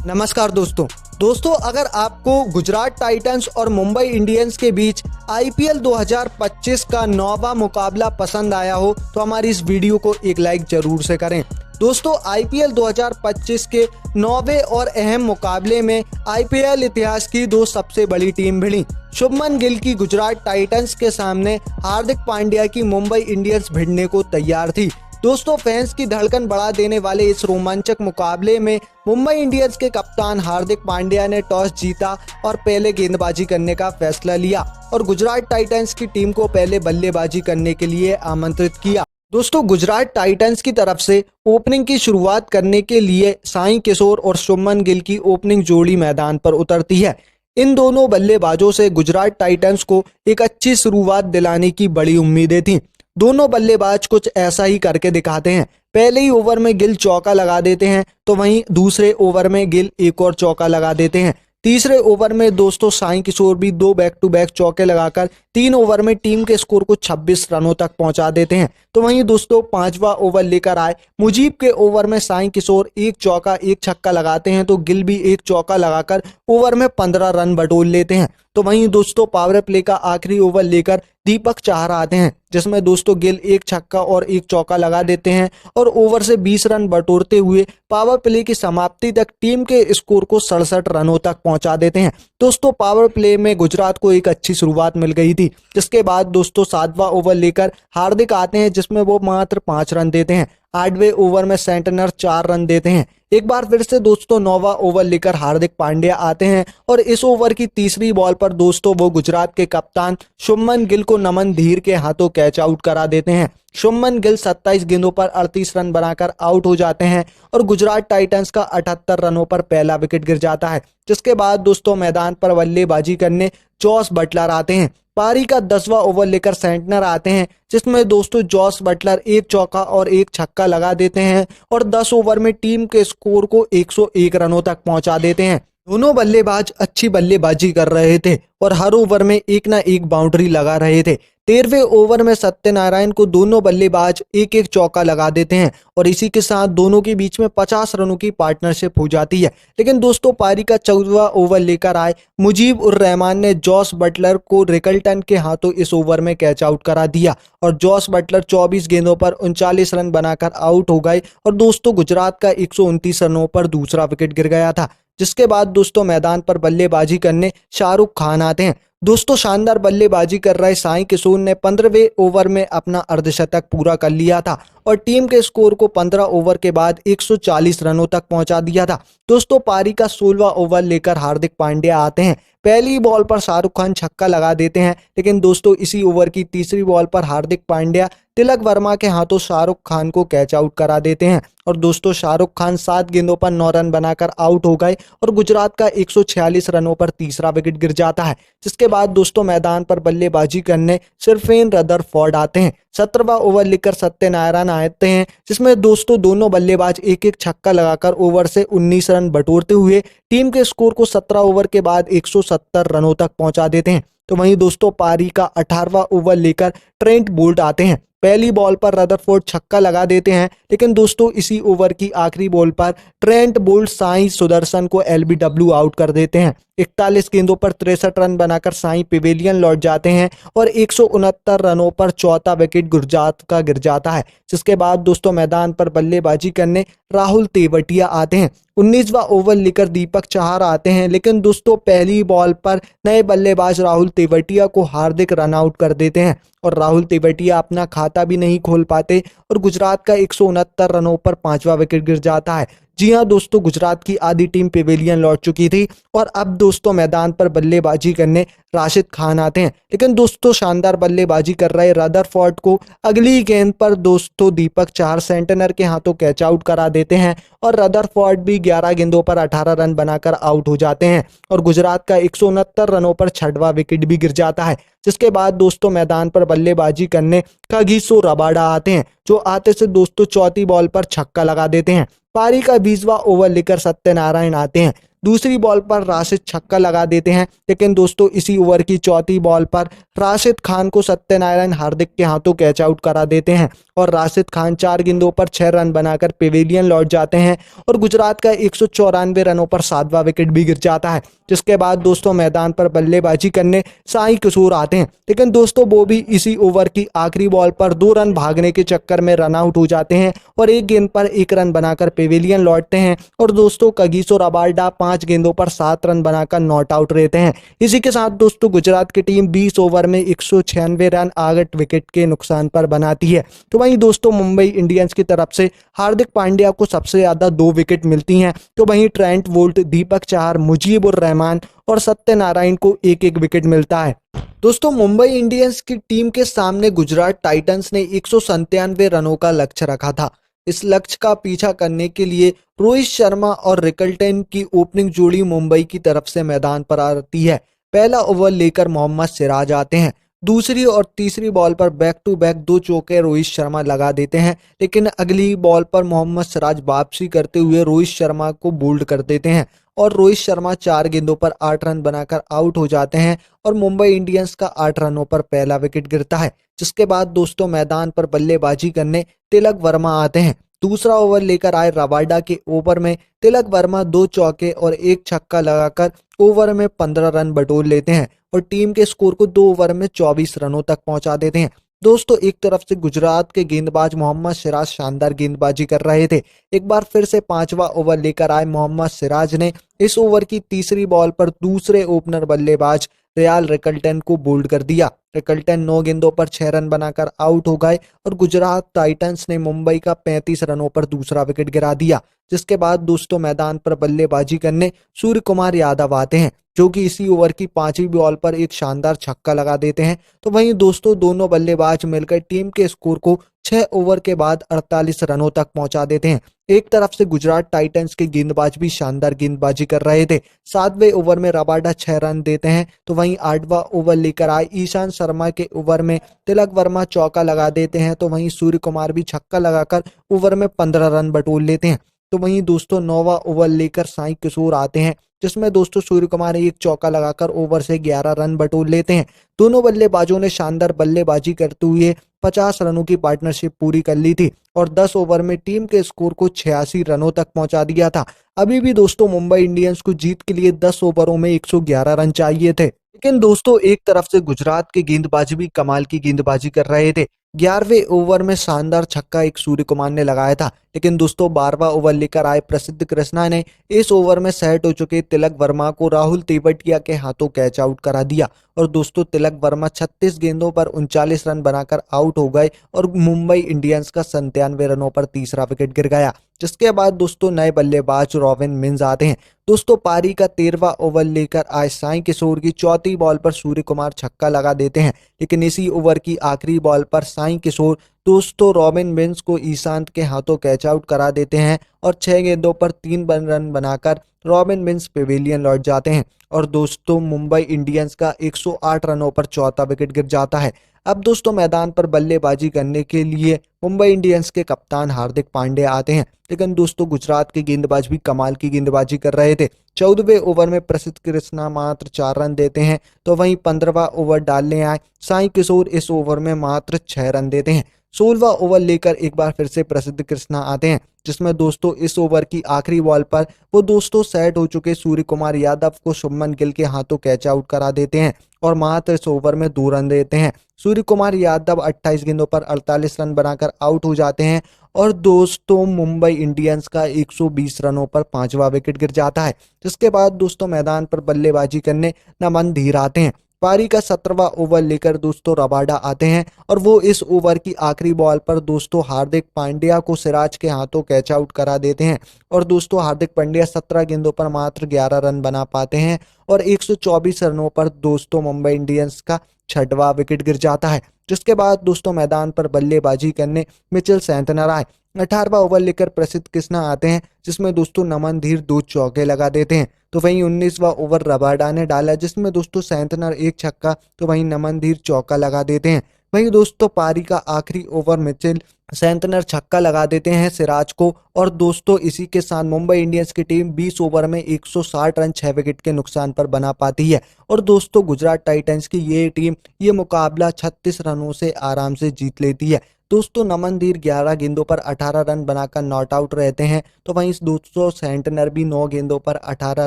नमस्कार दोस्तों अगर आपको गुजरात टाइटंस और मुंबई इंडियंस के बीच आईपीएल 2025 का 9वां मुकाबला पसंद आया हो तो हमारी इस वीडियो को एक लाइक जरूर से करें। दोस्तों आईपीएल 2025 के 9वें और अहम मुकाबले में आईपीएल इतिहास की दो सबसे बड़ी टीम भिड़ी। शुभमन गिल की गुजरात टाइटंस के सामने हार्दिक पांड्या की मुंबई इंडियंस भिड़ने को तैयार थी। दोस्तों फैंस की धड़कन बढ़ा देने वाले इस रोमांचक मुकाबले में मुंबई इंडियंस के कप्तान हार्दिक पांड्या ने टॉस जीता और पहले गेंदबाजी करने का फैसला लिया और गुजरात टाइटंस की टीम को पहले बल्लेबाजी करने के लिए आमंत्रित किया। दोस्तों गुजरात टाइटंस की तरफ से ओपनिंग की शुरुआत करने के लिए साई किशोर और शुभमन गिल की ओपनिंग जोड़ी मैदान पर उतरती है। इन दोनों बल्लेबाजों से गुजरात टाइटंस को एक अच्छी शुरुआत दिलाने की बड़ी उम्मीदें थीं। दोनों बल्लेबाज कुछ ऐसा ही करके दिखाते हैं। पहले ही ओवर में गिल चौका लगा देते हैं तो वहीं दूसरे ओवर में गिल एक और चौका लगा देते हैं। तीसरे ओवर में दोस्तों साई किशोर भी 2 बैक टू बैक चौके लगाकर 3 ओवर में टीम के स्कोर को 26 रनों तक पहुंचा देते हैं। तो वहीं दोस्तों 5वां ओवर लेकर आए मुजीब के ओवर में साई किशोर एक चौका एक छक्का लगाते हैं तो गिल भी एक चौका लगाकर ओवर में 15 रन बटोर लेते हैं। तो वहीं दोस्तों पावर प्ले का आखिरी ओवर लेकर दीपक चाहर आते हैं जिसमें दोस्तों गिल एक छक्का और एक चौका लगा देते हैं और ओवर से 20 रन बटोरते हुए पावर प्ले की समाप्ति तक टीम के स्कोर को 67 रनों तक पहुंचा देते हैं। दोस्तों पावर प्ले में गुजरात को एक अच्छी शुरुआत मिल गई थी। जिसके बाद दोस्तों 7वां ओवर लेकर हार्दिक आते हैं जिसमें वो मात्र 5 रन देते हैं। 8वें ओवर में सेंटनर 4 रन देते हैं। एक बार फिर से दोस्तों 9वां ओवर लेकर हार्दिक पांड्या आते हैं और इस ओवर की तीसरी बॉल पर दोस्तों वो गुजरात के कप्तान शुभमन गिल को नमन धीर के हाथों कैच आउट करा देते हैं। शुभमन गिल 27 गेंदों पर 38 रन बनाकर आउट हो जाते हैं और गुजरात टाइटंस का 78 रनों पर पहला विकेट गिर जाता है। जिसके बाद दोस्तों मैदान पर बल्लेबाजी करने जॉस बटलर आते हैं। पारी का 10वां ओवर लेकर सेंटनर आते हैं जिसमें दोस्तों जॉस बटलर एक चौका और एक छक्का लगा देते हैं और 10 ओवर में टीम के स्कोर को 101 रनों तक पहुंचा देते हैं। दोनों बल्लेबाज अच्छी बल्लेबाजी कर रहे थे और हर ओवर में एक ना एक बाउंड्री लगा रहे थे। 13वें ओवर में सत्यनारायण को दोनों बल्लेबाज एक एक चौका लगा देते हैं और इसी के साथ दोनों के बीच में 50 रनों की पार्टनरशिप हो जाती है। लेकिन दोस्तों पारी का 14वां ओवर लेकर आए मुजीब उर रहमान ने जॉस बटलर को रिकल्टन के हाथों इस ओवर में कैच आउट करा दिया और जॉस बटलर 24 गेंदों पर 39 रन बनाकर आउट हो गए और दोस्तों गुजरात का 129 रनों पर दूसरा विकेट गिर गया था। जिसके बाद दोस्तों मैदान पर बल्लेबाजी करने शाहरुख खान आते हैं। दोस्तों शानदार बल्लेबाजी कर रहे साई किशोर ने 15वें ओवर में अपना अर्धशतक पूरा कर लिया था और टीम के स्कोर को 15 ओवर के बाद 140 रनों तक पहुंचा दिया था। दोस्तों पारी का 16वां ओवर लेकर हार्दिक पांड्या आते हैं। पहली बॉल पर शाहरुख खान छक्का लगा देते हैं लेकिन दोस्तों इसी ओवर की तीसरी बॉल पर हार्दिक पांड्या तिलक वर्मा के हाथों शाहरुख खान को कैच आउट करा देते हैं और दोस्तों शाहरुख खान 7 गेंदों पर 9 रन बनाकर आउट हो गए और गुजरात का 146 रनों पर तीसरा विकेट गिर जाता है। जिसके बाद दोस्तों मैदान पर बल्लेबाजी करने सिर्फेन रदरफोर्ड आते हैं। 17वां ओवर लेकर सत्यनारायण आते हैं जिसमें दोस्तों दोनों बल्लेबाज एक एक छक्का लगाकर ओवर से 19 रन बटोरते हुए टीम के स्कोर को 17 ओवर के बाद 170 रनों तक पहुंचा देते हैं। तो वहीं दोस्तों पारी का 18वां ओवर लेकर ट्रेंट बोल्ट आते हैं। पहली बॉल पर रदरफोर्ड छक्का लगा देते हैं लेकिन दोस्तों इसी ओवर की आखिरी बॉल पर ट्रेंट बोल्ट साई सुदर्शन को एलबीडब्ल्यू आउट कर देते हैं। 41 गेंदों पर 63 रन बनाकर साई पवेलियन लौट जाते हैं और 169 रनों पर चौथा विकेट गुजरात का गिर जाता है। जिसके बाद दोस्तों मैदान पर बल्लेबाजी करने राहुल तेवतिया आते हैं। 19वां ओवर लेकर दीपक चाहर आते हैं लेकिन दोस्तों पहली बॉल पर नए बल्लेबाज राहुल तेवतिया को हार्दिक रन आउट कर देते हैं और राहुल तेवतिया अपना खाता भी नहीं खोल पाते और गुजरात का 169 रनों पर 5वां विकेट गिर जाता है। जी हां दोस्तों गुजरात की आधी टीम पवेलियन लौट चुकी थी और अब दोस्तों मैदान पर बल्लेबाजी करने राशिद खान आते हैं लेकिन दोस्तों शानदार बल्लेबाजी कर रहे रदरफोर्ड को अगली गेंद पर दोस्तों दीपक चाहर सेंटनर के हाथों कैच आउट करा देते हैं और रदरफोर्ड भी 11 गेंदों पर 18 रन बनाकर आउट हो जाते हैं और गुजरात का 169 रनों पर 6वां विकेट भी गिर जाता है। जिसके बाद दोस्तों मैदान पर बल्लेबाजी करने कागिसो रबाडा आते हैं जो आते से दोस्तों चौथी बॉल पर छक्का लगा देते हैं। पारी का 20वां ओवर लेकर सत्यनारायण आते हैं। दूसरी बॉल पर राशिद छक्का लगा देते हैं लेकिन दोस्तों इसी ओवर की चौथी बॉल पर राशिद खान को सत्यनारायण हार्दिक के हाथों कैच आउट करा देते हैं और राशिद खान 4 गेंदों पर 6 रन बनाकर पेविलियन लौट जाते हैं और गुजरात का 194 रनों पर 7वां विकेट भी गिर जाता है। जिसके बाद दोस्तों मैदान पर बल्लेबाजी करने साई किशोर आते हैं, लेकिन दोस्तों वो भी इसी ओवर की आखिरी बॉल पर 2 रन भागने के चक्कर में रन आउट हो जाते हैं और 1 गेंद पर 1 रन बनाकर पेविलियन लौटते हैं और दोस्तों कगिसो रबाडा 5 गेंदों पर 7 रन बनाकर नॉट आउट रहते हैं। इसी के साथ दोस्तों गुजरात की टीम 20 ओवर में 196 रन 8 विकेट के नुकसान पर बनाती है। तो वहीं दोस्तों मुंबई इंडियंस की तरफ से हार्दिक पांड्या को सबसे ज्यादा 2 विकेट मिलती हैं, तो वहीं ट्रेंट बोल्ट, दीपक चाहर, मुजीबुर रहमान और सत्यनारायण को 1-1 विकेट मिलता है। दोस्तों मुंबई इंडियंस की टीम के सामने गुजरात टाइटंस ने 197 रनों का लक्ष्य रखा था। इस लक्ष्य का पीछा करने के लिए रोहित शर्मा और रिकल्टन की ओपनिंग जोड़ी मुंबई की तरफ से मैदान पर आती है। पहला ओवर लेकर मोहम्मद सिराज आते हैं। दूसरी और तीसरी बॉल पर बैक टू बैक 2 चौके रोहित शर्मा लगा देते हैं, लेकिन अगली बॉल पर मोहम्मद सिराज वापसी करते हुए रोहित शर्मा को बोल्ड कर देते हैं और रोहित शर्मा 4 गेंदों पर 8 रन बनाकर आउट हो जाते हैं और मुंबई इंडियंस का 8 रनों पर पहला विकेट गिरता है। जिसके बाद दोस्तों मैदान पर बल्लेबाजी करने तिलक वर्मा आते हैं। दूसरा ओवर लेकर आए रबाडा के ओवर में तिलक वर्मा 2 चौके और 1 छक्का लगाकर ओवर में 15 रन बटोर लेते हैं और टीम के स्कोर को 2 ओवर में 24 रनों तक पहुंचा देते हैं। दोस्तों एक तरफ से गुजरात के गेंदबाज मोहम्मद सिराज शानदार गेंदबाजी कर रहे थे। एक बार फिर से 5वां ओवर लेकर आए मोहम्मद सिराज ने इस ओवर की तीसरी बॉल पर दूसरे ओपनर बल्लेबाज रियाल रिकल्टन को बोल्ड कर दिया। रिकल्टन 9 गेंदों पर 6 रन बनाकर आउट हो गए और गुजरात टाइटंस ने मुंबई का 35 रनों पर दूसरा विकेट गिरा दिया। जिसके बाद दोस्तों मैदान पर बल्लेबाजी करने सूर्य कुमार यादव आते हैं, जो कि इसी ओवर की 5वीं बॉल पर एक शानदार छक्का लगा देते हैं। तो वहीं दोस्तों दोनों बल्लेबाज मिलकर टीम के स्कोर को 6 ओवर के बाद 48 रनों तक पहुंचा देते हैं। एक तरफ से गुजरात टाइटंस के गेंदबाज भी शानदार गेंदबाजी कर रहे थे। 7वें ओवर में रबाडा 6 रन देते हैं, तो वहीं 8वां ओवर लेकर आए ईशांत शर्मा के ओवर में तिलक वर्मा चौका लगा देते हैं, तो वहीं सूर्य कुमार भी छक्का लगाकर ओवर में 15 रन बटोर लेते हैं। तो वहीं दोस्तों 9वां ओवर लेकर साई किशोर आते हैं, जिसमें दोस्तों सूर्य कुमार ने 1 चौका लगाकर ओवर से 11 रन बटोर लेते हैं। दोनों बल्लेबाजों ने शानदार बल्लेबाजी करते हुए 50 रनों की पार्टनरशिप पूरी कर ली थी और 10 ओवर में टीम के स्कोर को 86 रनों तक पहुंचा दिया था। अभी भी दोस्तों मुंबई इंडियंस को जीत के लिए 10 ओवरों में 111 रन चाहिए थे, लेकिन दोस्तों एक तरफ से गुजरात के गेंदबाज भी कमाल की गेंदबाजी कर रहे थे। 11वें ओवर में शानदार छक्का एक सूर्य कुमार ने लगाया था, लेकिन दोस्तों 12वां ओवर लेकर आए प्रसिद्ध कृष्णा ने इस ओवर में सेट हो चुके तिलक वर्मा को राहुल तेवतिया के हाथों कैच आउट करा दिया और दोस्तों तिलक वर्मा 36 गेंदों पर 39 रन बनाकर आउट हो गए और मुंबई इंडियंस का 97 रनों पर तीसरा विकेट गिर गया। जिसके बाद दोस्तों नए बल्लेबाज रॉबिन मिंज आते हैं। दोस्तों पारी का 13वां ओवर लेकर आए साई किशोर की 4थी बॉल पर सूर्य कुमार छक्का लगा देते हैं, लेकिन इसी ओवर की आखिरी बॉल पर साई किशोर दोस्तों रॉबिन मिंज को ईशांत के हाथों कैच आउट करा देते हैं और 6 गेंदों पर 3 रन बनाकर रॉबिन मिंज पेविलियन लौट जाते हैं और दोस्तों मुंबई इंडियंस का 108 रनों पर चौथा विकेट गिर जाता है। अब दोस्तों मैदान पर बल्लेबाजी करने के लिए मुंबई इंडियंस के कप्तान हार्दिक पांड्या आते हैं, लेकिन दोस्तों गुजरात के गेंदबाज भी कमाल की गेंदबाजी कर रहे थे। 14वें ओवर में प्रसिद्ध कृष्णा मात्र 4 रन देते हैं, तो वहीं 15वां ओवर डालने आए साई किशोर इस ओवर में मात्र 6 रन देते हैं। 16वां ओवर लेकर एक बार फिर से प्रसिद्ध कृष्णा आते हैं, जिसमें दोस्तों इस ओवर की आखिरी बॉल पर वो दोस्तों सेट हो चुके सूर्य कुमार यादव को शुभमन गिल के हाथों कैच आउट करा देते हैं और मात्र इस ओवर में 2 रन देते हैं। सूर्य कुमार यादव 28 गेंदों पर 48 रन बनाकर आउट हो जाते हैं और दोस्तों मुंबई इंडियंस का 120 रनों पर 5वां विकेट गिर जाता है। जिसके बाद दोस्तों मैदान पर बल्लेबाजी करने नमन धीर आते हैं। पारी का 17वां ओवर लेकर दोस्तों रबाडा आते हैं और वो इस ओवर की आखिरी बॉल पर दोस्तों हार्दिक पांड्या को सिराज के हाथों कैच आउट करा देते हैं और दोस्तों हार्दिक पांड्या 17 गेंदों पर मात्र 11 रन बना पाते हैं और 124 रनों पर दोस्तों मुंबई इंडियंस का 6वां विकेट गिर जाता है। जिसके बाद दोस्तों मैदान पर बल्लेबाजी करने मिचेल सैंटनर आए। 18वां ओवर लेकर प्रसिद्ध कृष्णा आते हैं, जिसमें दोस्तों नमन धीर 2 चौके लगा देते हैं। तो वहीं 19वां ओवर रबाडा ने डाला, जिसमें दोस्तों सैंटनर 1 छक्का तो वहीं नमन धीर चौका लगा देते हैं। वहीं दोस्तों पारी का आखिरी ओवर मिचेल सेंटनर छक्का लगा देते हैं सिराज को और दोस्तों इसी के साथ मुंबई इंडियंस की टीम 20 ओवर में 160 रन 6 विकेट के नुकसान पर बना पाती है। और दोस्तों गुजरात टाइटंस की ये टीम ये मुकाबला 36 रनों से आराम से जीत लेती है। दोस्तों नमन धीर 11 गेंदों पर 18 रन बनाकर नॉट आउट रहते हैं, तो वहीं दोस्तों सेंटनर भी 9 गेंदों पर 18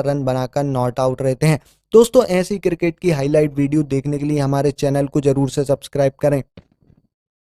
रन बनाकर नॉट आउट रहते हैं। दोस्तों ऐसी क्रिकेट की हाईलाइट वीडियो देखने के लिए हमारे चैनल को जरूर से सब्सक्राइब करें।